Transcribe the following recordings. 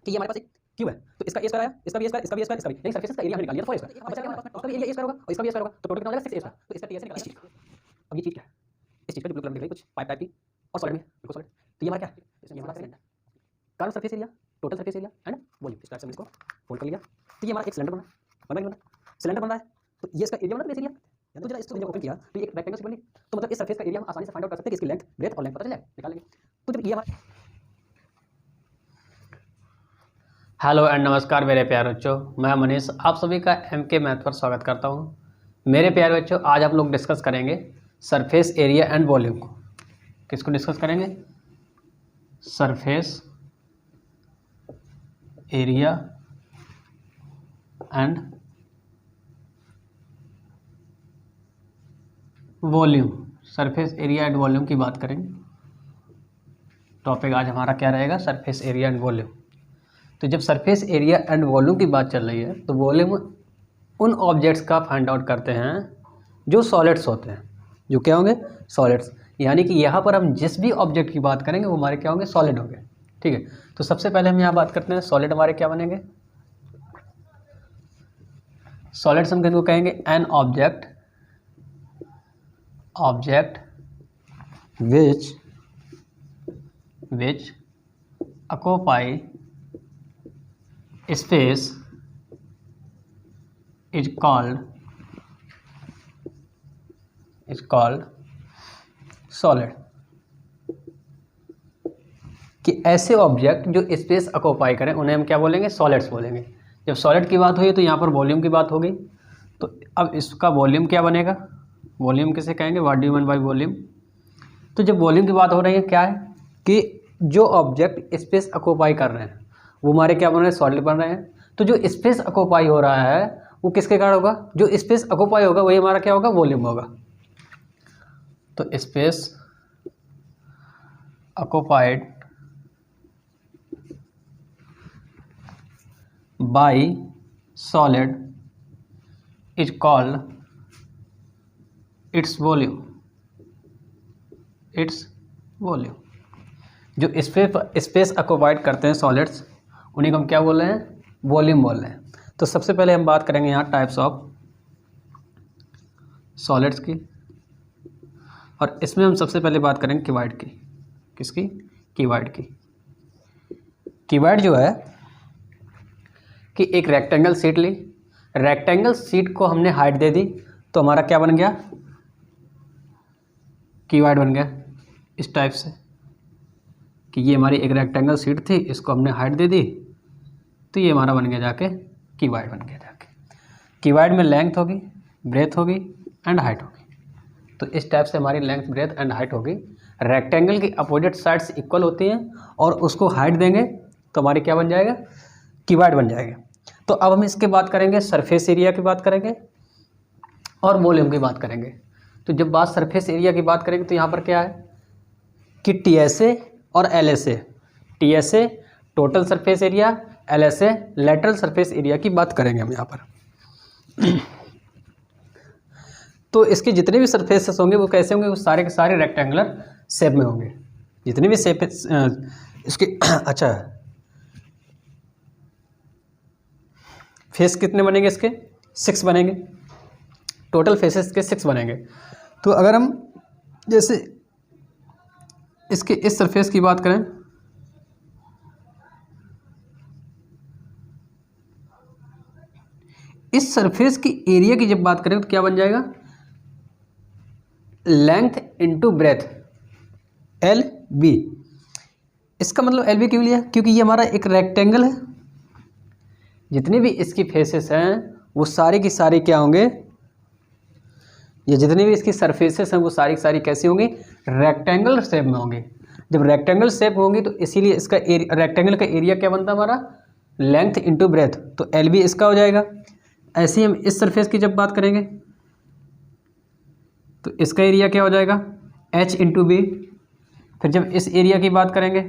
कि ये हमारे पास एक क्यूब है, तो इसका ए स्क्वायर आया, इसका बी स्क्वायर, इसका बी स्क्वायर, इसका बी, लेकिन सरफेस का एरिया हमने निकाल लिया तो 4 स्क्वायर। अब बचा क्या हमारे पास, उसका भी एरिया ए स्क्वायर होगा और इसका भी ए स्क्वायर होगा, तो टोटल कितना हो जाएगा 6 ए स्क्वायर। तो इसका टीएस निकाला इस चीज का। अब ये चीज क्या है, इस चीज का जो ब्लू कलर में दिख रही है कुछ पाइप टाइप की और सॉलिड में, बिल्कुल सॉलिड। तो ये हमारा क्या है, इसमें हमारा curve surface area, total surface area and volume. इस टाइप से हमने इसको फोल्ड कर लिया। तो ये हमारा एक सिलेंडर बना है, सिलेंडर बन रहा है, तो ये इसका एरिया बना बेस एरिया। तो जरा इसको जब ओपन किया तो ये एक रेक्टेंगल शेप बनी, तो मतलब इस सरफेस का एरिया हम आसानी से फाइंड आउट कर सकते हैं कि इसकी लेंथ, ब्रेथ और लेंथ पता चल जाए, निकाल लेंगे। तो जब ये हमारा हेलो एंड नमस्कार मेरे प्यारे बच्चों, मैं मनीष आप सभी का एमके मैथ पर स्वागत करता हूं। मेरे प्यारे बच्चों, आज आप लोग डिस्कस करेंगे सरफेस एरिया एंड वॉल्यूम को। किसको डिस्कस करेंगे? Surface area and volume. Surface area and volume की बात करेंगे। टॉपिक आज हमारा क्या रहेगा? Surface area and volume. तो जब सरफेस एरिया एंड वॉल्यूम की बात चल रही है तो वॉल्यूम उन ऑब्जेक्ट्स का फाइंड आउट करते हैं जो सॉलिड्स होते हैं। जो क्या होंगे? सॉलिड्स। यानी कि यहाँ पर हम जिस भी ऑब्जेक्ट की बात करेंगे वो हमारे क्या होंगे? सॉलिड होंगे। ठीक है, तो सबसे पहले हम यहाँ बात करते हैं सॉलिड हमारे क्या बनेंगे? सॉलिड्स हम किनको कहेंगे? An object which occupy space is called solid। कि ऐसे ऑब्जेक्ट जो स्पेस ऑक्यूपाई करें उन्हें हम क्या बोलेंगे? सॉलिड्स बोलेंगे। जब सॉलिड की बात हुई तो यहाँ पर वॉल्यूम की बात होगी, तो अब इसका वॉल्यूम क्या बनेगा? वॉल्यूम किसे कहेंगे? What do you mean by volume? तो जब वॉल्यूम की बात हो रही है क्या है कि जो ऑब्जेक्ट स्पेस ऑक्यूपाई कर रहे हैं वो हमारे क्या बन रहे हैं? सॉलिड बन रहे हैं। तो जो स्पेस ऑक्यूपाई हो रहा है वो किसके कारण होगा? जो स्पेस ऑक्यूपाई होगा वही हमारा क्या होगा? वॉल्यूम होगा। तो space occupied by solid is called its volume. जो स्पेस ऑक्यूपाइड करते हैं सॉलिड्स उन्हीं को हम क्या बोल रहे हैं? वॉल्यूम बोल रहे हैं। तो सबसे पहले हम बात करेंगे यहाँ टाइप्स ऑफ सॉलिड्स की, और इसमें हम सबसे पहले बात करेंगे क्यूबॉइड की। किसकी? क्यूबॉइड की। क्यूबॉइड जो है कि एक रेक्टेंगल शीट ली, रेक्टेंगल शीट को हमने हाइट दे दी तो हमारा क्या बन गया? क्यूबॉइड बन गया। इस टाइप से कि ये हमारी एक रेक्टेंगल शीट थी, इसको हमने हाइट दे दी तो ये हमारा बन गया जाके क्यूबॉइड बन गया जाके। क्यूबॉइड में लेंथ होगी, ब्रेथ होगी एंड हाइट होगी। तो इस टाइप से हमारी लेंथ, ब्रेथ एंड हाइट होगी। रेक्टेंगल की अपोजिट साइड्स इक्वल होती हैं और उसको हाइट देंगे तो हमारी क्या बन जाएगा? क्यूबॉइड बन जाएगा। तो अब हम इसके बात करेंगे, सरफेस एरिया की बात करेंगे और वॉल्यूम की बात करेंगे। तो जब बात सरफेस एरिया की बात करेंगे तो यहाँ पर क्या है कि TSA और LSA। TSA total surface area, LSA lateral surface area की बात करेंगे हम यहाँ पर। तो इसके जितने भी सरफेसेस होंगे वो कैसे होंगे? वो सारे के सारे रेक्टेंगुलर शेप में होंगे। जितने भी शेप इसके अच्छा, फेस कितने बनेंगे इसके? 6 बनेंगे। टोटल फेसेस के 6 बनेंगे। तो अगर हम जैसे इसके इस सरफेस की बात करें, इस सरफेस की एरिया की जब बात करें तो क्या बन जाएगा? Length into breadth, LB। इसका मतलब LB क्यों लिया? क्योंकि ये हमारा एक रेक्टेंगल है। जितनी भी इसकी फेसेस हैं वो सारी की सारी क्या होंगे? ये जितनी भी इसकी सरफेसेस हैं वो सारी की सारी कैसी होंगी? रेक्टेंगल शेप में होंगी। जब रेक्टेंगल शेप होंगी तो इसीलिए इसका रेक्टेंगल का एरिया क्या बनता है हमारा? लेंथ इनटू ब्रेथ, तो LB इसका हो जाएगा। ऐसे ही हम इस सरफेस की जब बात करेंगे तो इसका एरिया क्या हो जाएगा? H into B। फिर जब इस एरिया की बात करेंगे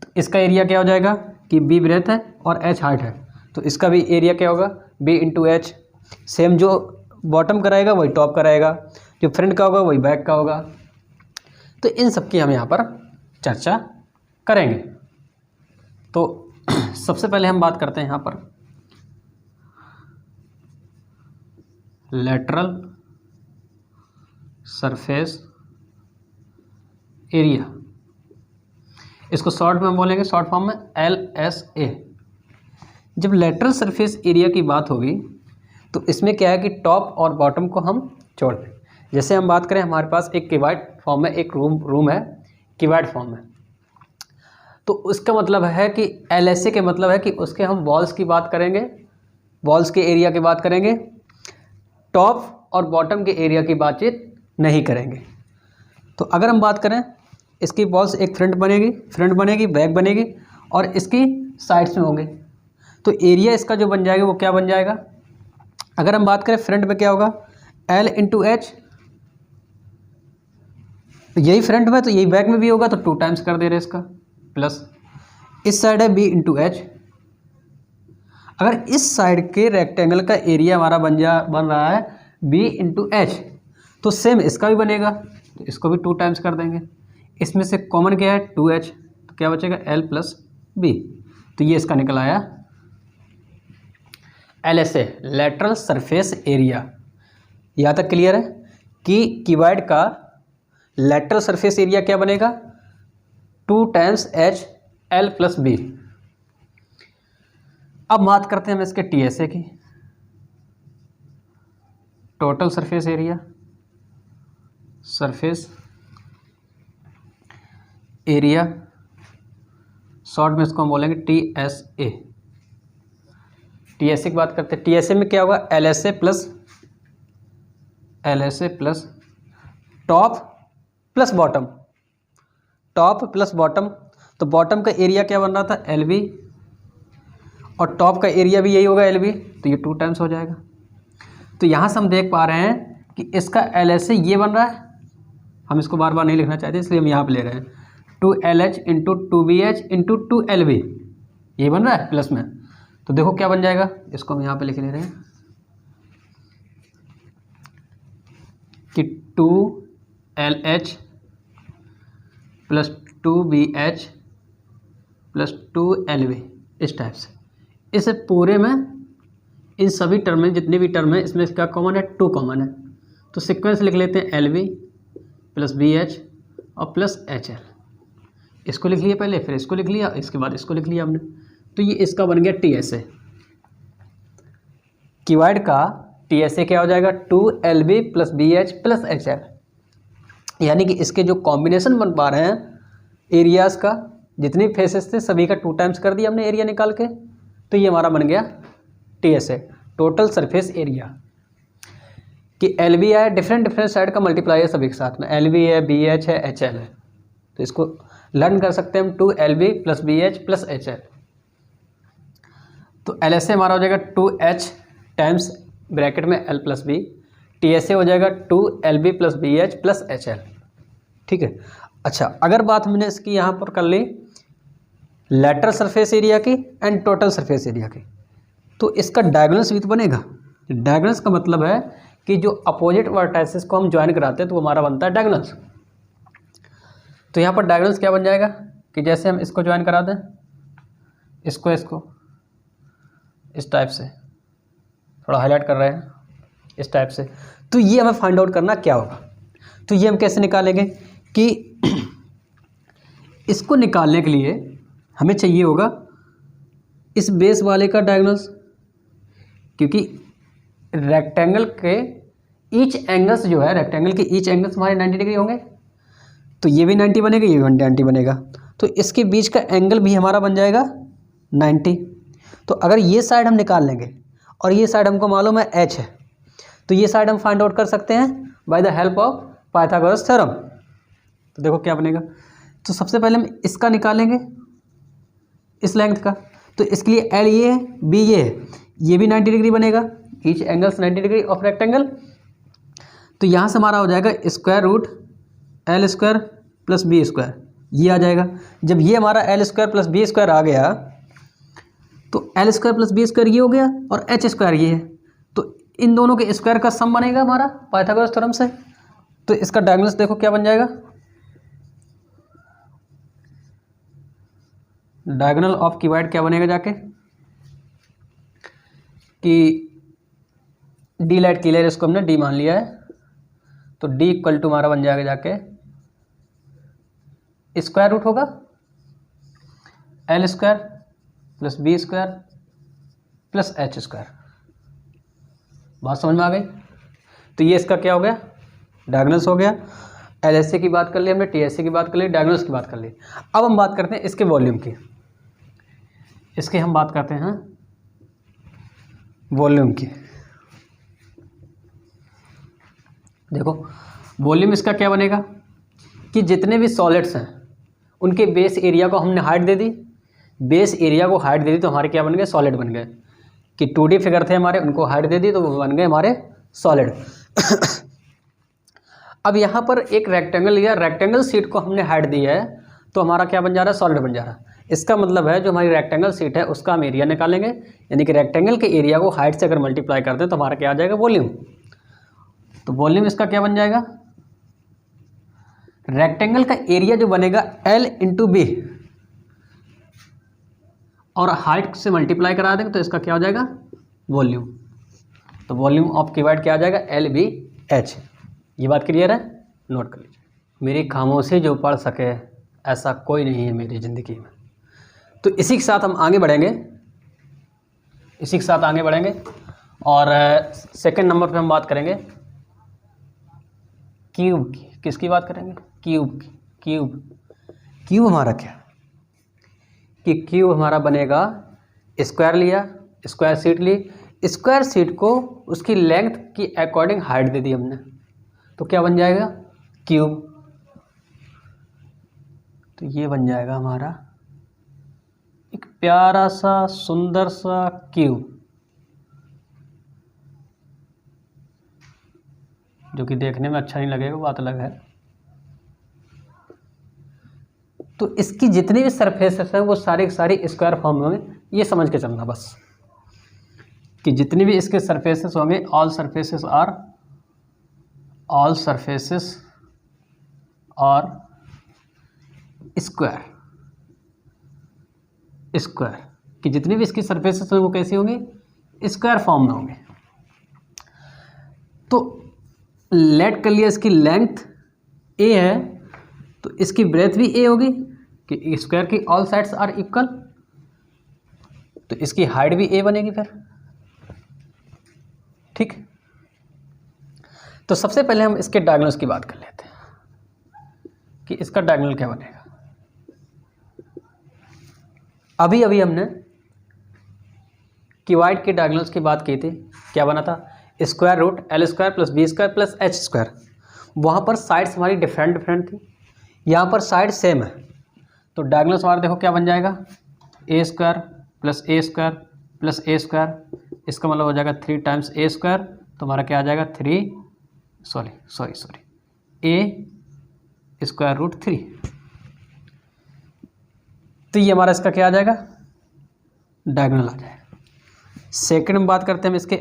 तो इसका एरिया क्या हो जाएगा कि B ब्रेथ है और H हाइट है, तो इसका भी एरिया क्या होगा? B into H। सेम जो बॉटम का रहेगा वही टॉप का रहेगा, जो फ्रंट का होगा वही बैक का होगा। तो इन सब की हम यहाँ पर चर्चा करेंगे। तो सबसे पहले हम बात करते हैं यहाँ पर लेटरल सरफेस एरिया। इसको शॉर्ट में हम बोलेंगे, शॉर्ट फॉर्म में LSA। जब लेटरल सरफेस एरिया की बात होगी तो इसमें क्या है कि टॉप और बॉटम को हम जोड़ दें। जैसे हम बात करें, हमारे पास एक क्यूबॉइड फॉर्म में एक रूम है, क्यूबॉइड फॉर्म में, तो उसका मतलब है कि LSA के मतलब है कि उसके हम वॉल्स की बात करेंगे, वॉल्स के एरिया की बात करेंगे, टॉप और बॉटम के एरिया की बातचीत नहीं करेंगे। तो अगर हम बात करें, इसकी वॉल्स एक फ्रंट बनेगी, बैक बनेगी और इसकी साइड्स में होंगे, तो एरिया इसका जो बन जाएगा वो क्या बन जाएगा। अगर हम बात करें फ्रंट में क्या होगा, L इंटू एच, यही फ्रंट में तो यही बैक में भी होगा, तो 2 टाइम्स कर दे रहे इसका, प्लस इस साइड है B इंटू एच। अगर इस साइड के रेक्टेंगल का एरिया हमारा बन रहा है B इंटू एच, तो सेम इसका भी बनेगा, तो इसको भी 2 टाइम्स कर देंगे। इसमें से कॉमन क्या है 2H, तो क्या बचेगा L प्लस B, तो ये इसका निकल आया LSA, लेटरल सरफेस एरिया। यहाँ तक क्लियर है कि क्यूबॉइड का लेटरल सरफेस एरिया क्या बनेगा, 2 times H L plus B। अब बात करते हैं हम इसके TSA की, total surface area, surface area, short में इसको हम बोलेंगे TSA। TSA की बात करते हैं, TSA में क्या होगा, LSA plus top plus bottom, top plus bottom. तो बॉटम का एरिया क्या बन रहा था LB, और टॉप का एरिया भी यही होगा LB, तो ये 2 टाइम्स हो जाएगा। तो यहाँ से हम देख पा रहे हैं कि इसका LSA ये बन रहा है, हम इसको बार बार नहीं लिखना चाहते इसलिए हम यहाँ पे ले रहे हैं, 2LH into 2BH into 2LB, ये बन रहा है प्लस में। तो देखो क्या बन जाएगा, इसको हम यहाँ पे लिख ले रहे हैं कि 2LH plus 2BH plus 2LB, इस टाइप से। इस पूरे में इन सभी टर्म में जितने भी टर्म है इसमें क्या कॉमन है, 2 कॉमन है, तो सीक्वेंस लिख लेते हैं LB प्लस BH और प्लस HL। इसको लिख लिया पहले, फिर इसको लिख लिया, इसके बाद इसको लिख लिया हमने, तो ये इसका बन गया TSA। क्यूबॉइड का TSA क्या हो जाएगा, 2LB plus BH plus HL, यानी कि इसके जो कॉम्बिनेशन बन पा रहे हैं एरियाज़ का, जितनी फेसेस थे सभी का 2 टाइम्स कर दिया हमने एरिया निकाल के, तो ये हमारा बन गया TSA, टोटल सरफेस एरिया। कि LB है, डिफरेंट साइड का मल्टीप्लाई है सभी के साथ में, LB है, BH है, HL है, तो इसको लर्न कर सकते हैं हम 2LB plus BH plus HL। तो LSA हमारा हो जाएगा 2H टाइम्स ब्रैकेट में L प्लस B, TSA हो जाएगा 2LB plus BH plus HL। ठीक है। अच्छा, अगर बात हमने इसकी यहाँ पर कर ली लेटरल सरफेस एरिया की एंड टोटल सरफेस एरिया की, तो इसका डायगोनल्स भी तो बनेगा। डायगोनल्स का मतलब है कि जो अपोजिट वर्टाइसेस को हम ज्वाइन कराते हैं तो वो हमारा बनता है डायगोनल्स। तो यहाँ पर डायगोनल्स क्या बन जाएगा कि जैसे हम इसको ज्वाइन करा दें, इसको इस टाइप से, थोड़ा हाईलाइट कर रहे हैं इस टाइप से, तो ये हमें फाइंड आउट करना क्या होगा। तो ये हम कैसे निकालेंगे कि इसको निकालने के लिए हमें चाहिए होगा इस बेस वाले का डायगोनल्स, क्योंकि रेक्टेंगल के ईच एंगल्स जो है, रेक्टेंगल के ईच एंगल्स हमारे 90 डिग्री होंगे, तो ये भी 90 बनेगा, ये भी 90 बनेगा, तो इसके बीच का एंगल भी हमारा बन जाएगा 90। तो अगर ये साइड हम निकाल लेंगे और ये साइड हमको मालूम है H है, तो ये साइड हम फाइंड आउट कर सकते हैं bye the help of Pythagoras theorem. तो देखो क्या बनेगा, तो सबसे पहले हम इसका निकालेंगे इस लेंथ का, तो इसके लिए L ये है, B ये है, ये भी 90 डिग्री बनेगा, each angles 90 degree of rectangle. तो यहाँ से हमारा हो जाएगा square root L square plus B square, ये आ जाएगा। जब ये हमारा L square plus B square आ गया तो L square plus B square ये हो गया और H स्क्वायर ये है, तो इन दोनों के स्क्वायर का सम बनेगा हमारा पाइथागोरस थ्योरम से। तो इसका डायगोनल्स देखो क्या बन जाएगा, डायगोनल ऑफ क्यूबॉइड क्या बनेगा जाके कि डी लाइट क्लियर, इसको हमने डी मान लिया है, तो डी इक्वल टू हमारा बन जाएगा जाके स्क्वायर रूट होगा L square plus B square plus H square. बात समझ में आ गई? तो ये इसका क्या हो गया, डायगोनल्स हो गया। एलएसए की बात कर ली हमने, टीएसए की बात कर ली, डायगोनल्स की बात कर ली। अब हम बात करते हैं इसके वॉल्यूम की, इसके हम बात करते हैं वॉल्यूम की। देखो वॉल्यूम इसका क्या बनेगा कि जितने भी सॉलिड्स हैं उनके बेस एरिया को हमने हाइट दे दी, बेस एरिया को हाइट दे दी तो हमारे क्या बन गए, सॉलिड बन गए। कि 2D फिगर थे हमारे, उनको हाइट दे दी तो वो बन गए हमारे सॉलिड। अब यहाँ पर एक रेक्टेंगल लिया, रेक्टेंगल शीट को हमने हाइट दी है तो हमारा क्या बन जा रहा है, सॉलिड बन जा रहा है। इसका मतलब है जो हमारी रेक्टेंगल शीट है उसका हम एरिया निकालेंगे, यानी कि रेक्टेंगल के एरिया को हाइट से अगर मल्टीप्लाई कर दें तो हमारा क्या आ जाएगा, वॉल्यूम। तो वॉल्यूम इसका क्या बन जाएगा, रेक्टेंगल का एरिया जो बनेगा L इंटू बी, और हाइट से मल्टीप्लाई करा देंगे तो इसका क्या हो जाएगा, वॉल्यूम। तो वॉल्यूम ऑफ क्यूबॉइड क्या आ जाएगा, LBH। ये बात क्लियर है, नोट कर लीजिए। मेरी खामोशी जो पढ़ सके ऐसा कोई नहीं है मेरी ज़िंदगी में। तो इसी के साथ हम आगे बढ़ेंगे, इसी के साथ आगे बढ़ेंगे और सेकंड नंबर पे हम बात करेंगे क्यूब की। किसकी बात करेंगे, क्यूब की। क्यूब हमारा क्या कि क्यूब हमारा बनेगा, स्क्वायर लिया, स्क्वायर शीट ली, स्क्वायर शीट को उसकी लेंथ की अकॉर्डिंग हाइट दे दी हमने, तो क्या बन जाएगा, क्यूब। तो ये बन जाएगा हमारा एक प्यारा सा सुंदर सा क्यूब, जो कि देखने में अच्छा नहीं लगेगा, बात अलग है। तो इसकी जितनी भी सरफेसेस हैं वो सारी सारी स्क्वायर फॉर्म में, ये समझ के चलना बस कि जितनी भी इसके सरफेसेस होंगे, ऑल सरफेसेस और स्क्वायर कि जितनी भी इसकी सरफेसेस होंगे वो कैसी होंगी, स्क्वायर फॉर्म में होंगे। तो लेट कर लिया इसकी लेंथ ए है तो इसकी ब्रेथ भी ए होगी कि स्क्वायर की ऑल साइड्स आर इक्वल, तो इसकी हाइट भी ए बनेगी फिर, ठीक। तो सबसे पहले हम इसके डायगोनल्स की बात कर लेते हैं कि इसका डायगोनल क्या बनेगा। अभी अभी हमने क्यूबॉइड के डायगोनल्स की बात की थी, क्या बना था, square root L square plus B square plus H square. वहाँ पर साइड्स हमारी डिफरेंट थी, यहाँ पर साइड सेम है, तो डायगोनल्स हमारा देखो क्या बन जाएगा, ए स्क्वायर प्लस ए स्क्वायर प्लस ए स्क्वायर, इसका मतलब हो जाएगा 3 टाइम्स ए स्क्वायर, तो हमारा क्या आ जाएगा, ए स्क्वायर रूट 3। तो ये हमारा इसका क्या आ जाएगा, डायगोनल आ जाएगा। सेकंड में बात करते हैं हम इसके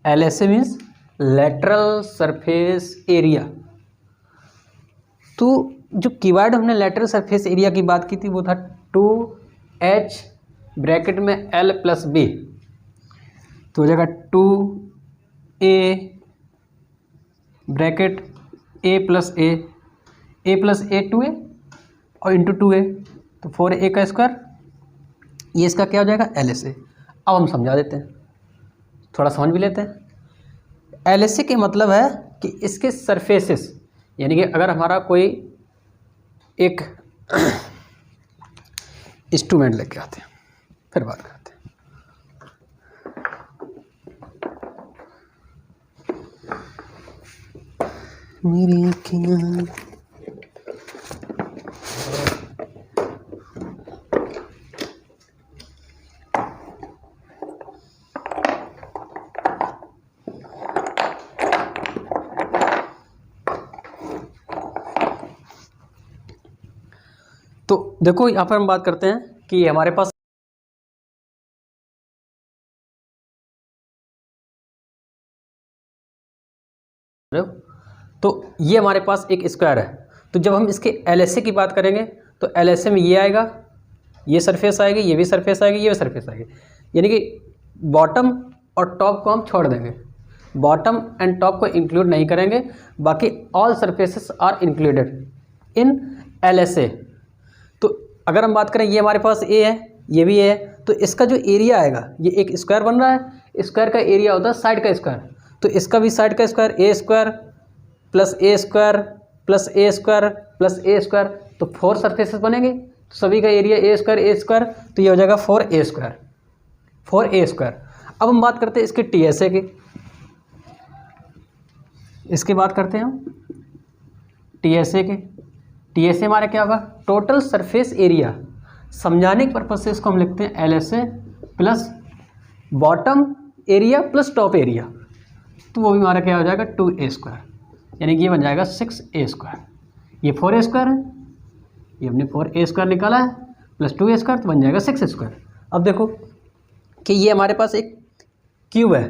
LSA means lateral surface area. तो जो क्यूबॉइड हमने लेटरल सरफेस एरिया की बात की थी वो था 2H ब्रैकेट में L प्लस B, तो हो जाएगा 2A bracket A plus A 2A और इंटू 2A, तो 4A का स्क्वायर, ये इसका क्या हो जाएगा, LSA। अब हम समझा देते हैं, थोड़ा समझ भी लेते हैं। LSA के मतलब है कि इसके सरफेसेस, यानी कि अगर हमारा कोई एक इंस्ट्रूमेंट लेके आते हैं, फिर बात करते हैं। मेरी अखियाँ तो देखो यहाँ पर हम बात करते हैं कि हमारे पास तो ये हमारे पास एक स्क्वायर है, तो जब हम इसके LSA की बात करेंगे तो LSA में ये आएगा, ये सरफेस आएगी, ये भी सरफेस आएगी, ये भी सरफेस आएगी, यानी कि बॉटम और टॉप को हम छोड़ देंगे, बॉटम एंड टॉप को इंक्लूड नहीं करेंगे, बाकी all surfaces are included in LSA। तो अगर हम बात करें, ये हमारे पास A है, ये भी A है, तो इसका जो एरिया आएगा, ये एक स्क्वायर बन रहा है, स्क्वायर का एरिया होता है साइड का स्क्वायर, तो इसका भी साइड का square A square plus A square plus A square plus A square, तो 4 सरफेसेस बनेंगे, तो सभी का एरिया A स्क्वायर, तो ये हो जाएगा 4A स्क्वायर, 4A स्क्वायर। अब हम बात करते हैं इसके TSA की, इसकी बात करते हैं हम TSA के। TSA हमारा क्या होगा, टोटल सरफेस एरिया, समझाने के पर्पज से इसको हम लिखते हैं LSA plus bottom area plus top area, तो वो भी हमारा क्या हो जाएगा 2A स्क्वायर, यानी कि ये बन जाएगा 6A स्क्वायर। ये 4A स्क्वायर है, ये हमने 4A स्क्वायर निकाला है प्लस 2A स्क्वायर, तो बन जाएगा 6 स्क्वायर। अब देखो कि ये हमारे पास एक क्यूब है,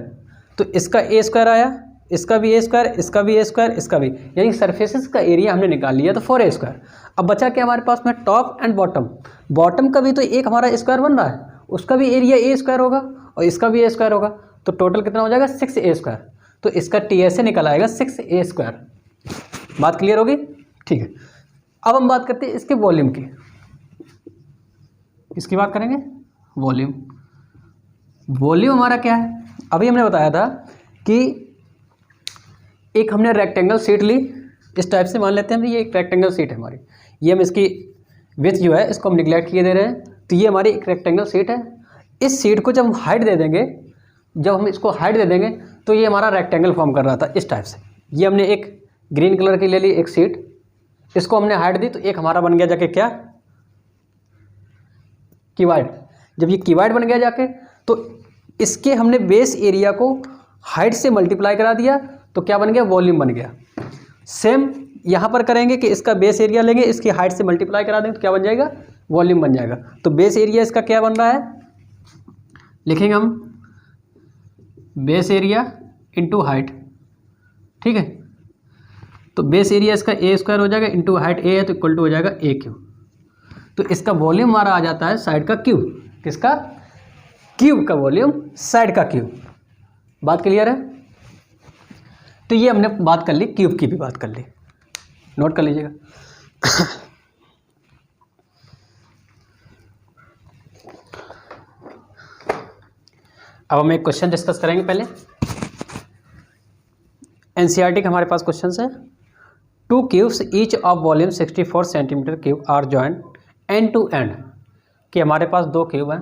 तो इसका A स्क्वायर आया, इसका भी A स्क्वायर, इसका भी A स्क्वायर, इसका भी, यानी सरफेसेस का एरिया हमने निकाल लिया, तो 4A स्क्वायर। अब बचा क्या हमारे पास में, टॉप एंड बॉटम, बॉटम का भी तो एक हमारा स्क्वायर बन रहा है, उसका भी एरिया A स्क्वायर होगा और इसका भी A स्क्वायर होगा, तो टोटल कितना हो जाएगा 6A स्क्वायर, तो इसका TSA निकल आएगा 6A स्क्वायर। बात क्लियर होगी, ठीक है। अब हम बात करते हैं इसके वॉल्यूम की, इसकी बात करेंगे वॉल्यूम। वॉल्यूम हमारा क्या है, अभी हमने बताया था कि एक हमने रेक्टेंगल शीट ली, इस टाइप से मान लेते हैं, ये एक रेक्टेंगल शीट है हमारी, ये हम इसकी विड्थ जो है इसको हम निगलेक्ट किए दे रहे हैं, तो ये हमारी एक रेक्टेंगल शीट है। इस शीट को जब हम हाइट दे देंगे, जब हम इसको हाइट दे देंगे तो ये हमारा रेक्टेंगल फॉर्म कर रहा था इस टाइप से। ये हमने एक ग्रीन कलर की ले ली एक शीट, इसको हमने हाइट दी, तो एक हमारा बन गया जाके क्या, क्यूबाइड। जब ये क्यूबाइड बन गया जाके, तो इसके हमने बेस एरिया को हाइट से मल्टीप्लाई करा दिया, तो क्या बन गया, वॉल्यूम बन गया। सेम यहाँ पर करेंगे कि इसका बेस एरिया लेंगे, इसकी हाइट से मल्टीप्लाई करा देंगे, तो क्या बन जाएगा, वॉल्यूम बन जाएगा। तो बेस एरिया इसका क्या बन रहा है, लिखेंगे हम बेस एरिया इंटू हाइट, ठीक है। तो बेस एरिया इसका A स्क्वायर हो जाएगा, इंटू हाइट A है तो इक्वल टू हो जाएगा A क्यूब। तो इसका वॉल्यूम हमारा आ जाता है साइड का क्यूब, किसका, क्यूब का वॉल्यूम, साइड का क्यूब। बात क्लियर है। तो ये हमने बात कर ली, क्यूब की भी बात कर ली, नोट कर लीजिएगा। अब हम एक क्वेश्चन डिस्कस करेंगे। पहले एनसीईआरटी का हमारे पास क्वेश्चन है, 2 cubes each of volume 64 centimetre cube are joint end to end, कि हमारे पास 2 क्यूब हैं,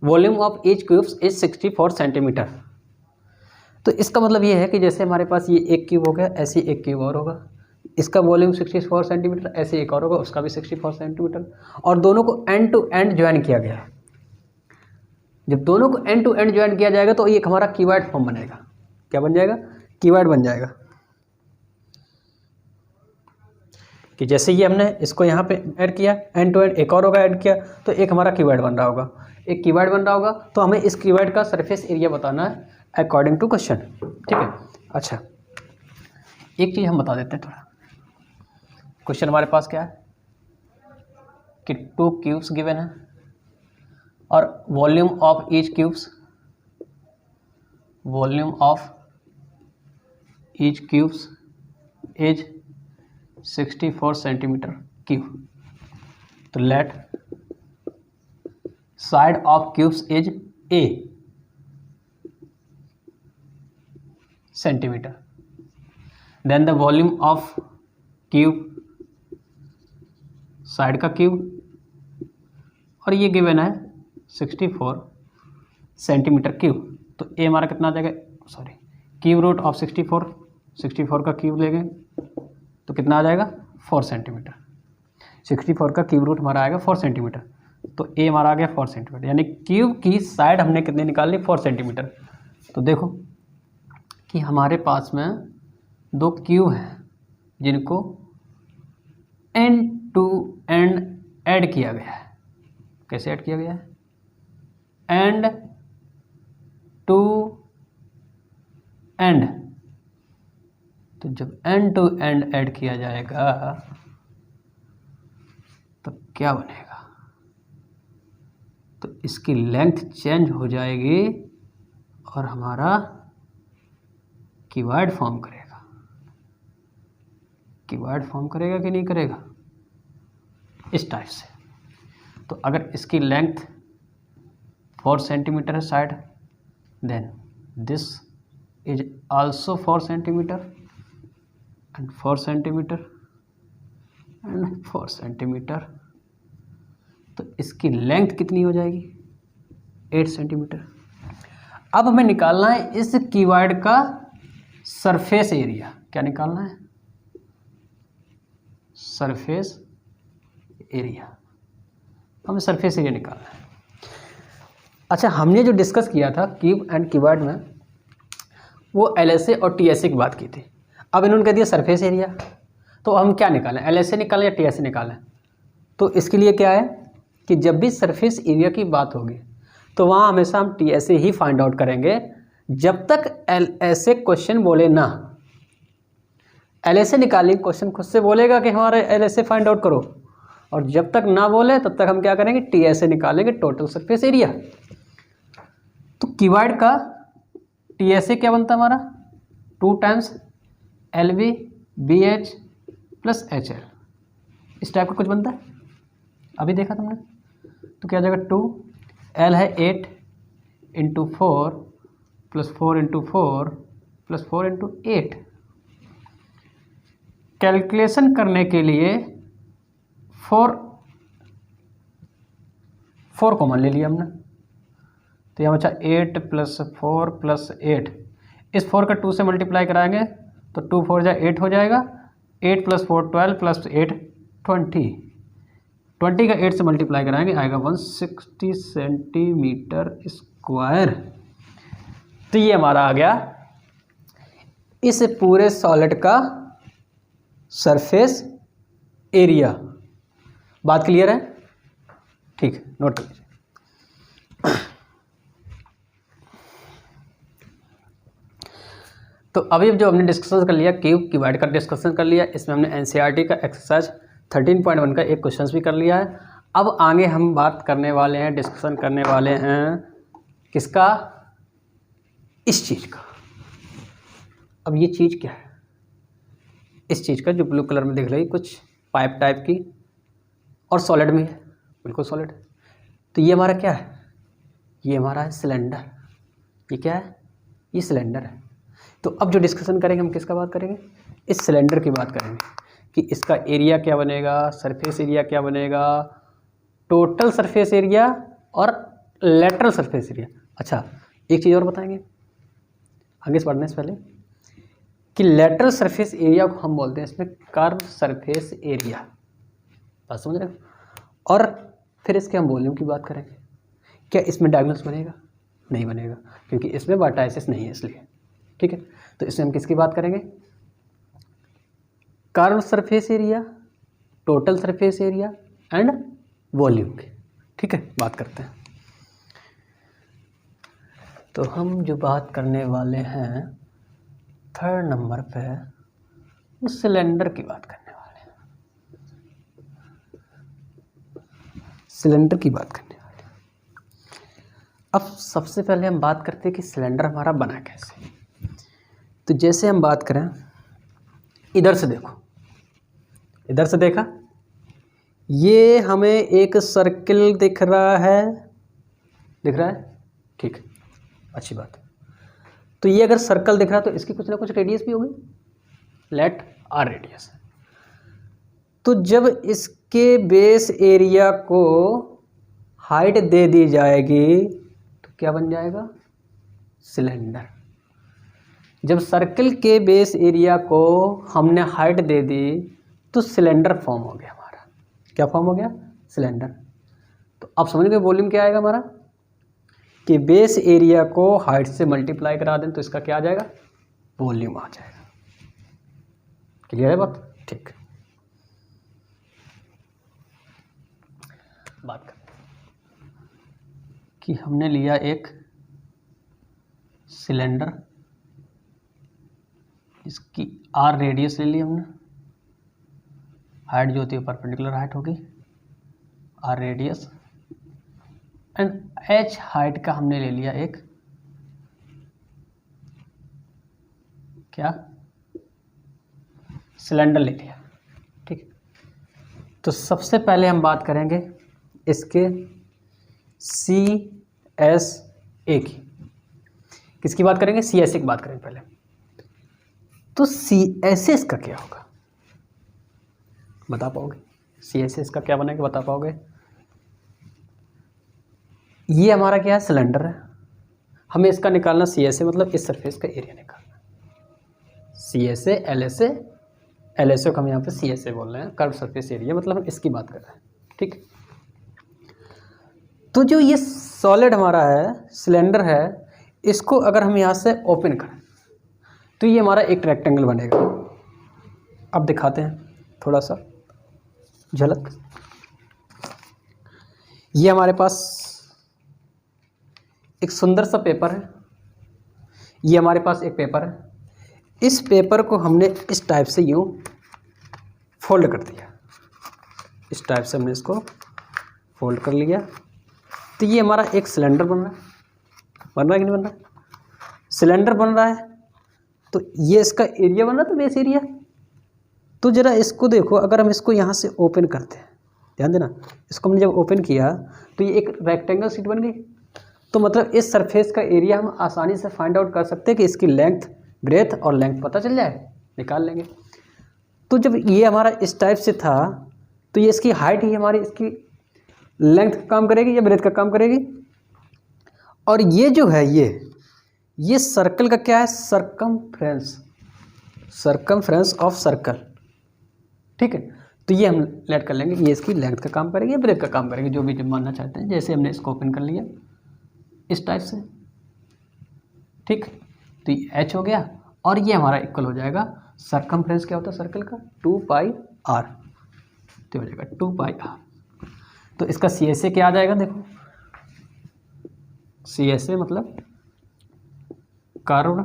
volume of each cubes is 64 centimetre. तो इसका मतलब ये है कि जैसे हमारे पास ये एक क्यूब हो गया, ऐसे एक क्यूब और होगा, इसका वॉल्यूम 64 सेंटीमीटर, ऐसे एक और होगा, उसका भी 64 सेंटीमीटर, और दोनों को एंड टू एंड ज्वाइन किया गया। जब दोनों को एंड टू एंड ज्वाइन किया जाएगा तो ये हमारा क्यूबॉइड फॉर्म बनेगा। क्या बन जाएगा, क्यूबॉइड बन जाएगा। कि जैसे ये हमने इसको यहाँ पे ऐड किया, एंड टू एंड एक और होगा ऐड किया, तो एक हमारा क्यूबॉइड बन रहा होगा, एक क्यूबॉइड बन रहा होगा। तो हमें इस क्यूबॉइड का सरफेस एरिया बताना है अकॉर्डिंग टू क्वेश्चन, ठीक है। अच्छा, एक चीज़ हम बता देते हैं थोड़ा। क्वेश्चन हमारे पास क्या है कि 2 क्यूब्स गिवन है और volume of each cubes, volume of each cubes is 64 centimetre cube. तो let side of cubes is A centimetre, then the volume of cube, side का क्यूब, और ये गिवन है 64 सेंटीमीटर क्यूब। तो A हमारा कितना आ जाएगा, सॉरी, क्यूब रूट ऑफ 64 का क्यूब लेंगे तो कितना आ जाएगा 4 सेंटीमीटर। 64 का क्यूब रूट हमारा आएगा 4 सेंटीमीटर, तो A हमारा आ गया 4 सेंटीमीटर, यानी क्यूब की साइड हमने कितनी निकाल ली, 4 सेंटीमीटर। तो देखो कि हमारे पास में 2 क्यूब हैं जिनको एंड टू एंड ऐड किया गया है। कैसे ऐड किया गया है, एंड टू एंड। तो जब एंड टू एंड ऐड किया जाएगा क्या बनेगा, तो इसकी लेंथ चेंज हो जाएगी और हमारा क्यूबॉइड फॉर्म करेगा। क्यूबॉइड फॉर्म करेगा कि नहीं करेगा, इस टाइप से। तो अगर इसकी लेंथ 4 सेंटीमीटर है side, then this is also 4 centimetre and 4 centimetre and 4 centimetre. तो इसकी लेंथ कितनी हो जाएगी, 8 सेंटीमीटर। अब हमें निकालना है इस क्यूबॉइड का सरफेस एरिया। क्या निकालना है, सरफेस एरिया। हमें सरफेस एरिया निकालना है। अच्छा, हमने जो डिस्कस किया था क्यूब एंड क्यूबॉइड में, वो एलएसए और टीएसए की बात की थी। अब इन्होंने कह दिया सरफेस एरिया, तो हम क्या निकालें, एलएसए निकालें या टीएसए निकालें। तो इसके लिए क्या है कि जब भी सरफेस एरिया की बात होगी तो वहाँ हमेशा हम टीएसए ही फाइंड आउट करेंगे, जब तक एलएसए क्वेश्चन बोले ना। एलएसए निकालिए, क्वेश्चन खुद से बोलेगा कि हमारा एलएसए फाइंड आउट करो, और जब तक ना बोले तब तक हम क्या करेंगे, टीएसए निकालेंगे, टोटल सरफेस एरिया। तो क्यूबॉइड का टीएसए क्या बनता है हमारा, 2 times L V BH plus HL, इस टाइप का कुछ बनता है, अभी देखा तुमने। तो क्या जाएगा, 2 L है 8 into 4 plus 4 into 4 plus 4 into 8। Calculation करने के लिए 4 कॉमन ले लिया हमने, तो यहाँ बचा 8 प्लस 4 प्लस 8। इस 4 का 2 से मल्टीप्लाई कराएंगे तो 2 4 जा 8 हो जाएगा। 8 प्लस 4 12 प्लस 8 20। 20 का 8 से मल्टीप्लाई कराएंगे आएगा 160 सेंटीमीटर स्क्वायर। तो ये हमारा आ गया इस पूरे सॉलिड का सरफेस एरिया। बात क्लियर है, ठीक है, नोट कर लीजिए। तो अभी जो हमने डिस्कशन कर लिया, क्यूब क्यूबॉइड का डिस्कशन कर लिया, इसमें हमने एनसीईआरटी का एक्सरसाइज 13.1 का एक क्वेश्चन भी कर लिया है। अब आगे हम बात करने वाले हैं, डिस्कशन करने वाले हैं किसका, इस चीज़ का। अब ये चीज़ क्या है, इस चीज़ का जो ब्लू कलर में दिख रही कुछ पाइप टाइप की और सॉलिड में है, बिल्कुल सॉलिड। तो ये हमारा क्या है, ये हमारा है सिलेंडर। ये क्या है, ये सिलेंडर है। तो अब जो डिस्कशन करेंगे हम किसका बात करेंगे, इस सिलेंडर की बात करेंगे कि इसका एरिया क्या बनेगा, सरफेस एरिया क्या बनेगा, टोटल सरफेस एरिया और लेटरल सरफेस एरिया। अच्छा, एक चीज़ और बताएंगे आगे से बढ़ने से पहले कि लेटरल सरफेस एरिया को हम बोलते हैं इसमें कर्व सरफेस एरिया, बात समझ रहे हो। और फिर इसके हम वॉल्यूम की बात करेंगे। क्या इसमें डायगोनल्स बनेगा, नहीं बनेगा, क्योंकि इसमें वर्टाइसिस नहीं है इसलिए, ठीक है। तो इसमें हम किसकी बात करेंगे, curve surface area, total surface area and volume की, ठीक है, बात करते हैं। तो हम जो बात करने वाले हैं 3rd नंबर पे, उस सिलेंडर की बात करने वाले हैं, सिलेंडर की बात करने वाले हैं। अब सबसे पहले हम बात करते हैं कि सिलेंडर हमारा बना कैसे। तो जैसे हम बात करें, इधर से देखो, इधर से देखा, ये हमें एक सर्किल दिख रहा है, दिख रहा है, ठीक, अच्छी बात। तो ये अगर सर्कल दिख रहा है तो इसकी कुछ ना कुछ रेडियस भी होगी, लेट आर रेडियस। तो जब इसके बेस एरिया को हाइट दे दी जाएगी तो क्या बन जाएगा, सिलेंडर। जब सर्कल के बेस एरिया को हमने हाइट दे दी तो सिलेंडर फॉर्म हो गया हमारा। क्या फॉर्म हो गया, सिलेंडर। तो अब समझ गए वॉल्यूम क्या आएगा हमारा, कि बेस एरिया को हाइट से मल्टीप्लाई करा दें तो इसका क्या आ जाएगा, वॉल्यूम आ जाएगा। क्लियर है बात, ठीक। बात करते हैं कि हमने लिया एक सिलेंडर, इसकी आर रेडियस ले ली हमने, हाइट जो होती है परपेंडिकुलर हाइट होगी, R radius and H height का हमने ले लिया एक क्या सिलेंडर ले लिया। ठीक, तो सबसे पहले हम बात करेंगे इसके सी एस ए की। किसकी बात करेंगे? सी एस ए की बात करेंगे पहले। तो सी एस ए इसका क्या होगा बता पाओगे? सी एस ए इसका क्या बनेगा बता पाओगे? ये हमारा क्या है? सिलेंडर है। हमें इसका निकालना सी एस ए मतलब इस सरफेस का एरिया निकालना। C S A L S A को हम यहाँ पे सी एस ए बोल रहे हैं, कर्व सरफेस एरिया, मतलब हम इसकी बात कर रहे हैं। ठीक, तो जो ये सॉलिड हमारा है, सिलेंडर है, इसको अगर हम यहाँ से ओपन करें तो ये हमारा एक रेक्टेंगल बनेगा। अब दिखाते हैं थोड़ा सा झलक। ये हमारे पास एक सुंदर सा पेपर है। ये हमारे पास एक पेपर है। इस पेपर को हमने इस टाइप से यूँ फोल्ड कर दिया। इस टाइप से हमने इसको फोल्ड कर लिया। तो ये हमारा एक सिलेंडर बन रहा है। बन रहा है कि नहीं बन रहा? सिलेंडर बन रहा है। तो ये इसका एरिया बन रहा था, बेस एरिया। तो ज़रा इसको देखो, अगर हम इसको यहाँ से ओपन करते हैं, ध्यान देना, इसको हमने जब ओपन किया तो ये एक रेक्टेंगल शीट बन गई। तो मतलब इस सरफेस का एरिया हम आसानी से फाइंड आउट कर सकते हैं कि इसकी लेंथ, ब्रेथ और लेंथ पता चल जाए, निकाल लेंगे। तो जब ये हमारा इस टाइप से था तो ये इसकी हाइट ही हमारी इसकी लेंथ का काम करेगी या ब्रेथ का काम करेगी। और ये जो है ये सर्कल का क्या है? Circumference of circle. ठीक है, तो ये हम लेट कर लेंगे, ये इसकी लेंथ का काम करेगी या ब्रेथ का काम करेगी, जो भी जब मानना चाहते हैं। जैसे हमने इसको ओपन कर लिया इस टाइप से। ठीक, तो ये एच हो गया और ये हमारा इक्वल हो जाएगा सरकमफ्रेंस क्या होता है सर्कल का? 2 पाई आर। तो हो जाएगा 2 पाई आर। तो इसका सी एस ए क्या आ जाएगा? देखो, सी एस ए मतलब कर्व्ड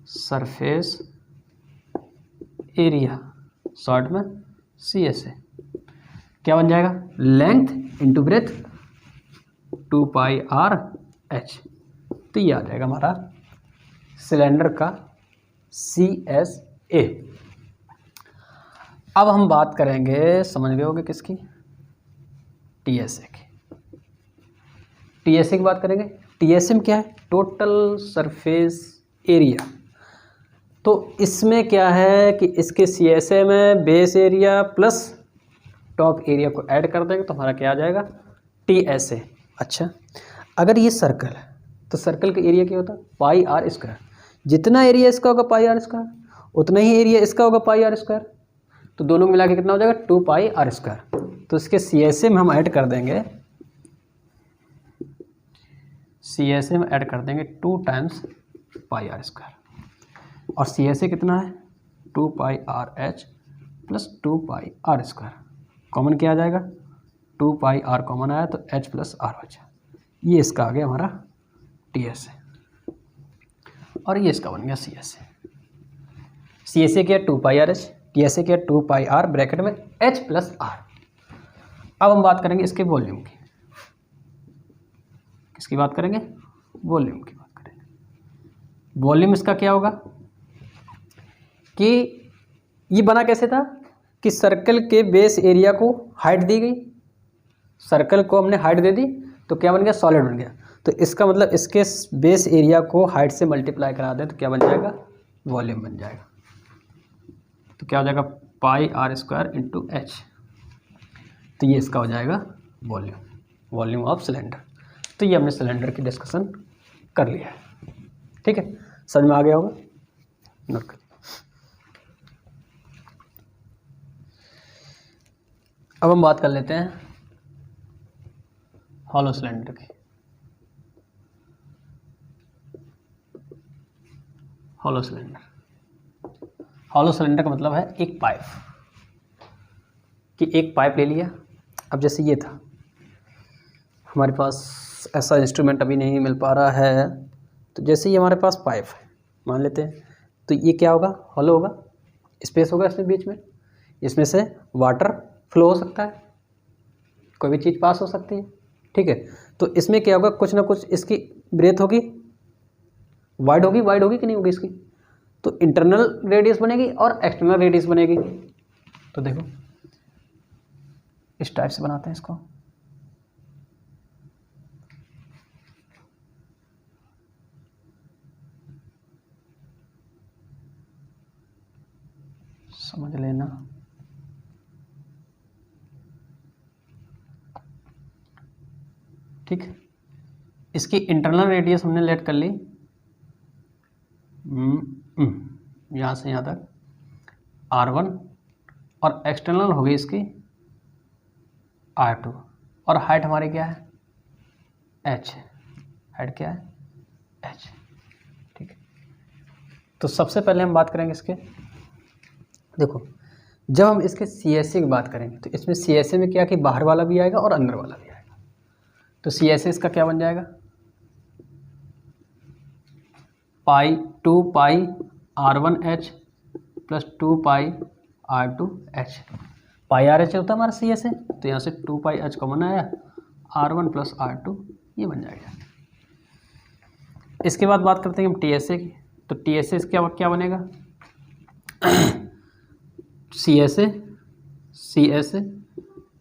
सरफेस एरिया, शॉर्ट में सी एस ए। क्या बन जाएगा? Length into breadth 2 pi r H. तो ये आ जाएगा हमारा सिलेंडर का सी एस ए। अब हम बात करेंगे, समझ गए होगे किसकी? टी एस ए की। टी एस ए की बात करेंगे। टी एस ए में क्या है? Total surface area. तो इसमें क्या है कि इसके सी एस ए में base area plus top area को ऐड कर देंगे तो हमारा क्या आ जाएगा? टी एस ए। अच्छा, अगर ये सर्कल है तो सर्कल का एरिया क्या होता है? Pi are square. जितना एरिया इसका होगा पाई आर स्क्वायर, उतना ही एरिया इसका होगा पाई आर स्क्वायर। तो दोनों मिला के कितना हो जाएगा? 2 पाई आर स्क्वायर। तो इसके सी एस ए में हम ऐड कर देंगे, सी एस ए में ऐड कर देंगे 2 टाइम्स पाई आर स्क्वायर। और सी एस ए कितना है? 2 pi r h plus 2 pi are square. Common क्या आ जाएगा? 2 पाई आर कॉमन आया तो एच प्लस आर बचा। ये इसका आ गया हमारा टी एस ए और ये इसका बन गया सी S A. C S A क्या? 2 pi r h. T S A क्या? 2 पाई आर ब्रैकेट में एच प्लस आर। अब हम बात करेंगे इसके वॉल्यूम की। किसकी बात करेंगे? वॉल्यूम की बात करेंगे। वॉल्यूम इसका क्या होगा कि ये बना कैसे था कि सर्कल के बेस एरिया को हाइट दी गई, सर्कल को हमने हाइट दे दी तो क्या बन गया? सॉलिड बन गया। तो इसका मतलब इसके बेस एरिया को हाइट से मल्टीप्लाई करा दें तो क्या बन जाएगा? वॉल्यूम बन जाएगा। तो क्या हो जाएगा? पाई आर स्क्वायर इंटू एच। तो ये इसका हो जाएगा वॉल्यूम, वॉल्यूम ऑफ सिलेंडर। तो ये हमने सिलेंडर की डिस्कशन कर लिया है। ठीक है, समझ में आ गया होगा? नोट कर। अब हम बात कर लेते हैं हॉलो सिलेंडर की। हॉलो सिलेंडर का मतलब है एक पाइप, कि एक पाइप ले लिया। अब जैसे ये था, हमारे पास ऐसा इंस्ट्रूमेंट अभी नहीं मिल पा रहा है, तो जैसे ये हमारे पास पाइप है मान लेते हैं, तो ये क्या होगा? हॉलो होगा, स्पेस होगा इसमें बीच में, इसमें से वाटर फ्लो हो सकता है। कोई भी चीज़ पास हो सकती है, ठीक है। तो इसमें क्या होगा, कुछ ना कुछ इसकी ब्रेथ होगी, वाइड होगी कि नहीं होगी इसकी, तो इंटरनल रेडियस बनेगी और एक्सटर्नल रेडियस बनेगी। तो देखो इस टाइप से बनाते हैं इसको, समझ लेना। ठीक, इसकी इंटरनल रेडियस हमने लेट कर ली यहाँ से यहाँ तक R1 और एक्सटर्नल हो गई इसकी R2 और हाइट हमारी क्या है h, हाइट क्या है h। ठीक है, तो सबसे पहले हम बात करेंगे इसके, देखो जब हम इसके CSA की बात करेंगे तो इसमें CSA में क्या कि बाहर वाला भी आएगा और अंदर वाला भी आएगा। तो CSA इसका क्या बन जाएगा, पाई 2 पाई R1H प्लस 2 पाई R2H। पाई RH होता है हमारा CSA, तो यहाँ से 2 पाई H कॉमन आया, R1 प्लस R2 ये बन जाएगा। इसके बाद बात करते हैं हम TSA की, तो TSA क्या बनेगा CSA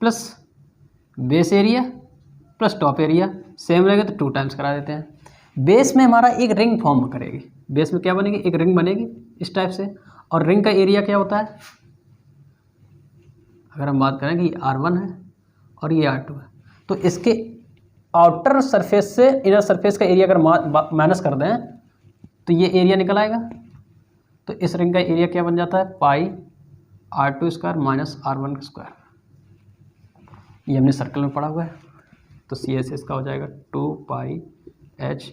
plus base area plus top area, same रहेगा तो 2 टाइम्स करा देते हैं। बेस में हमारा एक रिंग फॉर्म करेगी, बेस में क्या बनेगी, एक रिंग बनेगी इस टाइप से, और रिंग का एरिया क्या होता है, अगर हम बात करें कि R1 है और ये R2 है, तो इसके आउटर सरफेस से इनर सरफेस का एरिया अगर माइनस कर दें तो ये एरिया निकल आएगा। तो इस रिंग का एरिया क्या बन जाता है, पाई R2 square minus R1 square, ये हमने सर्कल में पढ़ा हुआ है। तो CSA इसका हो जाएगा 2 पाई H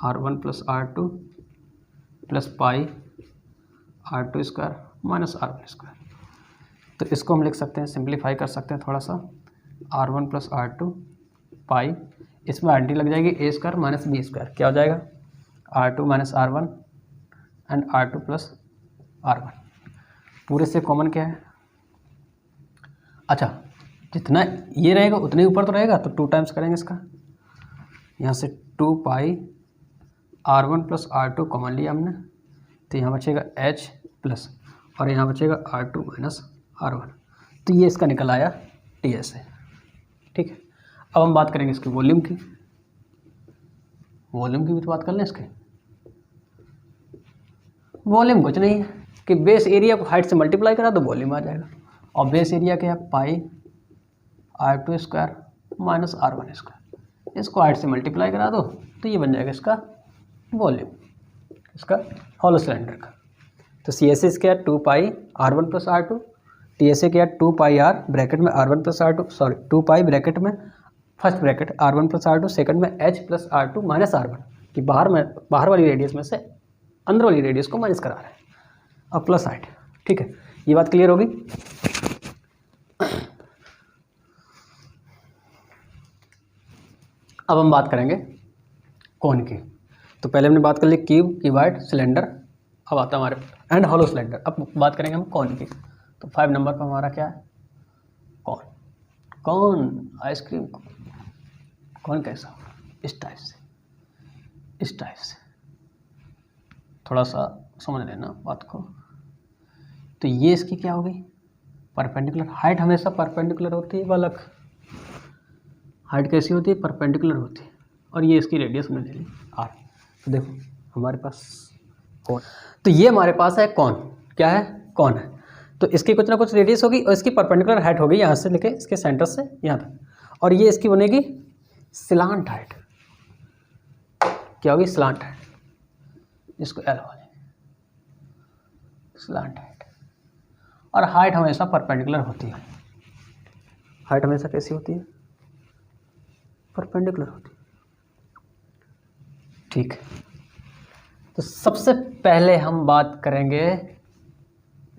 R1 plus R2 plus pi R2 square minus R1 square. तो इसको हम लिख सकते हैं, सिंप्लीफाई कर सकते हैं थोड़ा सा, R1 प्लस R2 पाई, इसमें आंटी लग जाएगी A square minus B square, क्या हो जाएगा R2 minus R1 and R2 plus R1। पूरे से कॉमन क्या है, अच्छा जितना ये रहेगा उतने ऊपर तो रहेगा, तो 2 टाइम्स करेंगे इसका, यहाँ से 2 पाई R1 प्लस R2 कॉमन लिया हमने, तो यहाँ बचेगा H प्लस और यहाँ बचेगा R2 माइनस R1, तो ये इसका निकल आया TSA। ठीक है, अब हम बात करेंगे इसकी वॉल्यूम की, वॉल्यूम की भी तो बात कर लें। इसके वॉल्यूम कुछ नहीं है कि बेस एरिया को हाइट से मल्टीप्लाई करा तो वॉल्यूम आ जाएगा, और बेस एरिया क्या है पाई R2 square minus R1 square, इसको हाइट से मल्टीप्लाई करा दो तो ये बन जाएगा इसका वॉल्यूम, इसका हॉलो सिलेंडर का। तो CSA क्या है 2 पाई R1 प्लस R2, TSA क्या है 2 पाई R ब्रैकेट में R1 प्लस R2, सॉरी 2 पाई ब्रैकेट में first bracket R1 plus R2, second में H plus R2 minus R1, कि बाहर वाली रेडियस में से अंदर वाली रेडियस को माइनस करा रहे हैं, और प्लस हाइट। ठीक है, ये बात क्लियर होगी। अब हम बात करेंगे कौन की, तो पहले हमने बात कर ली क्यूब, क्यूबॉइड, सिलेंडर, अब आता है हमारे एंड हॉलो सिलेंडर। अब बात करेंगे हम कौन की, तो 5 नंबर पर हमारा क्या है कौन, कौन आइसक्रीम कौन कैसा होगा, इस टाइप से, इस टाइप से, थोड़ा सा समझ लेना बात को। तो ये इसकी क्या हो गई परपेंडिकुलर, हाइट हमेशा परपेंडिकुलर होती है बालक, हाइट कैसी होती है परपेंडिकुलर होती है, और ये इसकी रेडियस हमने ले ली R। तो देखो हमारे पास कौन, तो ये हमारे पास है कौन, क्या है कौन है, तो इसकी कुछ ना कुछ रेडियस होगी और इसकी परपेंडिकुलर हाइट होगी यहाँ से लेके इसके सेंटर से यहाँ तक, और ये इसकी बनेगी स्लांट हाइट, क्या होगी स्लांट हाइट, इसको L बोलेंगे स्लांट हाइट। और हाइट हमेशा परपेंडिकुलर होती है, हाइट हमेशा कैसी होती है परपेंडिकुलर होती है। ठीक है, तो सबसे पहले हम बात करेंगे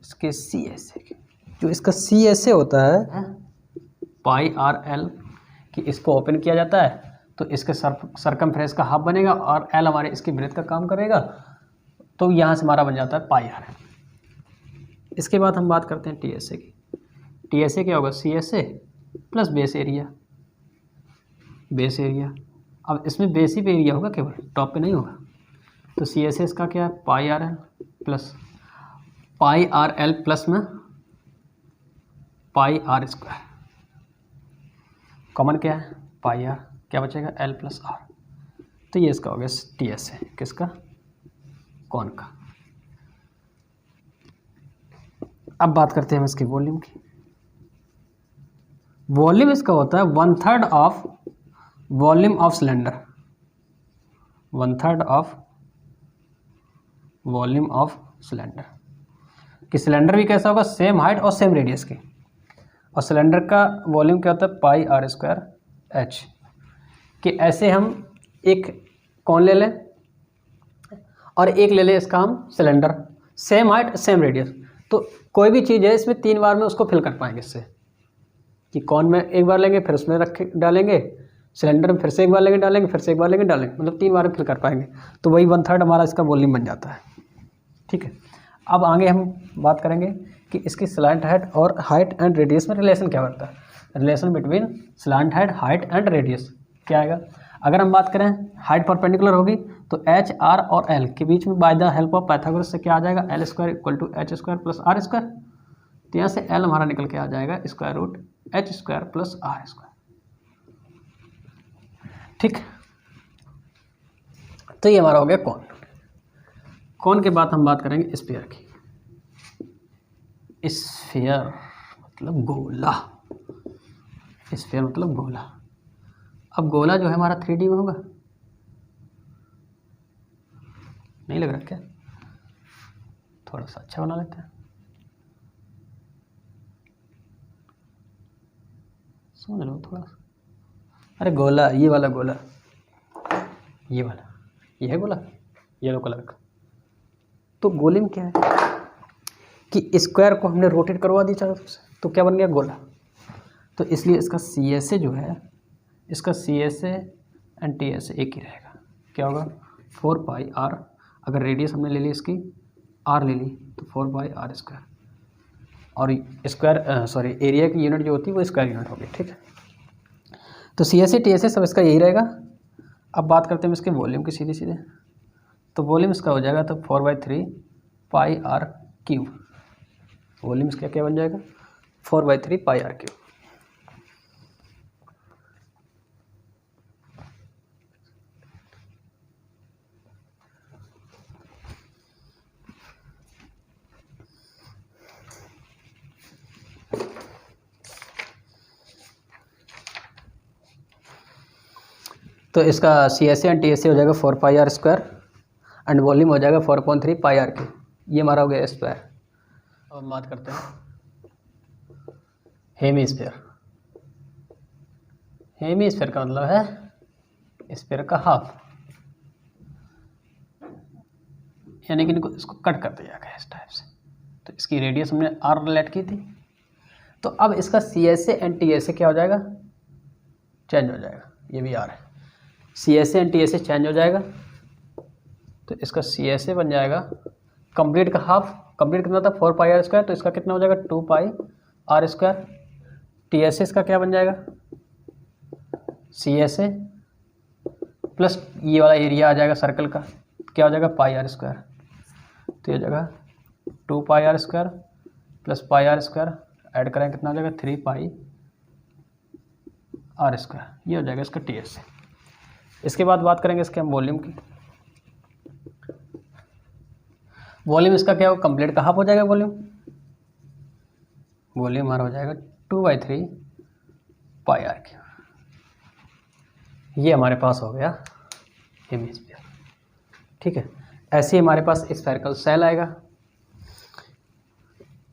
इसके CSA की, जो इसका CSA होता है पाई RL, कि इसको ओपन किया जाता है तो इसके सरकमफ्रेंस का हाफ बनेगा और L हमारे इसकी ब्रेथ का काम करेगा, तो यहाँ से हमारा बन जाता है पाई R। इसके बाद हम बात करते हैं TSA की, TSA क्या होगा CSA plus base area. Base area, अब इसमें बेसिक एरिया होगा केवल, टॉप पे नहीं होगा। तो सी एस एस का क्या है, pi r l plus pi r l plus में पाई आर स्क्वायर। कॉमन क्या है, पाई आर, क्या बचेगा एल प्लस आर। तो ये इसका हो गया टी एस है, किसका, कौन का। अब बात करते हैं हम इसकी वॉल्यूम की। वॉल्यूम इसका होता है 1/3 of volume of cylinder, 1/3 of volume of cylinder. कि सिलेंडर भी कैसा होगा, सेम हाइट और सेम रेडियस की, और सिलेंडर का वॉल्यूम क्या होता है, पाई आर स्क्वायर एच। कि ऐसे हम एक कौन ले लें और एक ले लें इसका हम cylinder, same height same radius. तो कोई भी चीज़ है इसमें 3 बार में उसको फिल कर पाएंगे इससे, कि कौन में एक बार लेंगे फिर उसमें रख डालेंगे, सिलेंडर में फिर से एक बार लेंगे डालेंगे, फिर से एक बार लेंगे डालेंगे, मतलब 3 बार में फिल कर पाएंगे। तो वही 1/3 हमारा इसका वॉल्यूम बन जाता है। ठीक है, अब आगे हम बात करेंगे कि इसकी स्लैंट हाइट और हाइट एंड रेडियस में रिलेशन क्या बनता है। Relation between slant height and radius क्या आएगा। अगर हम बात करें हाइट परपेंडिकुलर होगी तो एच आर और एल के बीच में by the help of Pythagoras से क्या आ जाएगा, L square equal to H square plus R square. तो यहाँ से एल हमारा निकल के आ जाएगा square root H square plus R square. ठीक, तो ये हमारा हो गया कौन। कौन के बाद हम बात करेंगे स्फीयर की। स्फीयर मतलब गोला, स्फीयर मतलब गोला। अब गोला जो है हमारा 3D में होगा, नहीं लग रहा क्या, थोड़ा सा अच्छा बना लेते हैं, समझ लो थोड़ा सा। अरे गोला, ये वाला गोला, ये वाला, ये है गोला येलो कलर का। तो गोले में क्या है कि स्क्वायर को हमने रोटेट करवा दी चारों तरफ से, तो क्या बन गया, गोला। तो इसलिए इसका सी एस ए जो है, इसका C S A and T S A एक ही रहेगा। क्या होगा, 4 पाई आर, अगर रेडियस हमने ले ली इसकी आर ले ली तो 4 पाई आर स्क्वायर, और स्क्वायर एरिया की यूनिट जो होती है वो स्क्वायर यूनिट होगी। ठीक है, तो C S A T S A सब इसका यही रहेगा। अब बात करते हैं इसके वॉल्यूम की सीधे सीधे। तो वॉल्यूम इसका हो जाएगा तो 4/3 पाई आर क्यूब। वॉल्यूम इसका क्या बन जाएगा, 4/3 पाई आर क्यूब। तो इसका C S A and T S A हो जाएगा 4 pi are square and volume हो जाएगा 4/3 पाई आर क्यूब। ये हमारा हो गया स्क्वायर। अब हम बात करते हैं हेमीस्फीयर। हेमीस्फीयर का मतलब है स्फीयर का हाफ, यानी कि इसको कट कर दिया गया इस टाइप से। तो इसकी रेडियस हमने आर रिलेट की थी। तो अब इसका C S A and T S A क्या हो जाएगा, चेंज हो जाएगा। ये भी आर है, C S A and T S A change हो जाएगा। तो इसका सी एस ए बन जाएगा कंप्लीट का हाफ। कंप्लीट कितना था, 4 पाई आर स्क्वायर, तो इसका कितना हो जाएगा 2 pi are square. T S A इसका क्या बन जाएगा, सी एस ए प्लस ये वाला एरिया आ जाएगा सर्कल का, क्या हो जाएगा पाई आर स्क्वायर। तो ये हो जाएगा 2 pi are square plus pi are square, add करें कितना हो जाएगा 3 पाई आर स्क्वायर। ये हो जाएगा इसका टी एस ए। इसके बाद बात करेंगे इसके हम वॉल्यूम की। वॉल्यूम इसका क्या हो, कंप्लीट का हाफ हो जाएगा वॉल्यूम। वॉल्यूम हमारा हो जाएगा 2/3 पाई आर क्यूब। ये हमारे पास हो गया हेमीस्फीयर। ठीक है, ऐसे ही हमारे पास स्फेरिकल सेल आएगा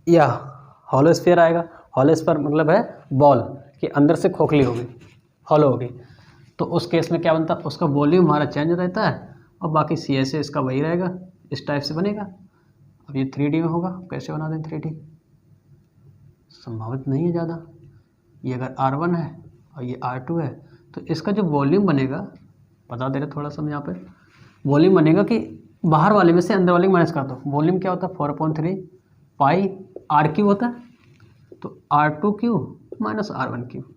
या हॉलो स्फीयर आएगा। हॉलो स्फीयर मतलब है बॉल कि अंदर से खोखली होगी, हॉलो होगी। तो उस केस में क्या बनता है, उसका वॉल्यूम हमारा चेंज रहता है और बाकी सी एस ए इसका वही रहेगा, इस टाइप से बनेगा। अब ये 3D में होगा, कैसे बना दें 3D, संभावित नहीं है ज़्यादा। ये अगर R1 है और ये R2 है तो इसका जो वॉल्यूम बनेगा, बता दे रहे थोड़ा सा हम यहाँ पे, वॉल्यूम बनेगा कि बाहर वाले में से अंदर वाले माइनस कर दो। वॉल्यूम क्या होता है 4/3 पाई आर क्यूब होता है, तो R2 cube minus R1 cube.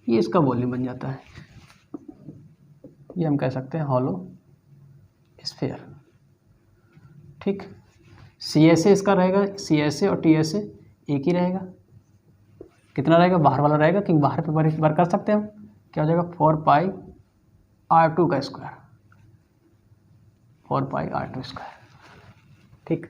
ये इसका वॉल्यूम बन जाता है। ये हम कह सकते हैं हॉलो स्फीयर। ठीक, सी एस ए इसका रहेगा, सी एस ए और टी एस ए एक ही रहेगा। कितना रहेगा, बाहर वाला रहेगा, क्योंकि बाहर पे वर्क कर सकते हैं हम। क्या हो जाएगा, 4 पाई R2 का स्क्वायर, 4 पाई R2 स्क्वायर। ठीक।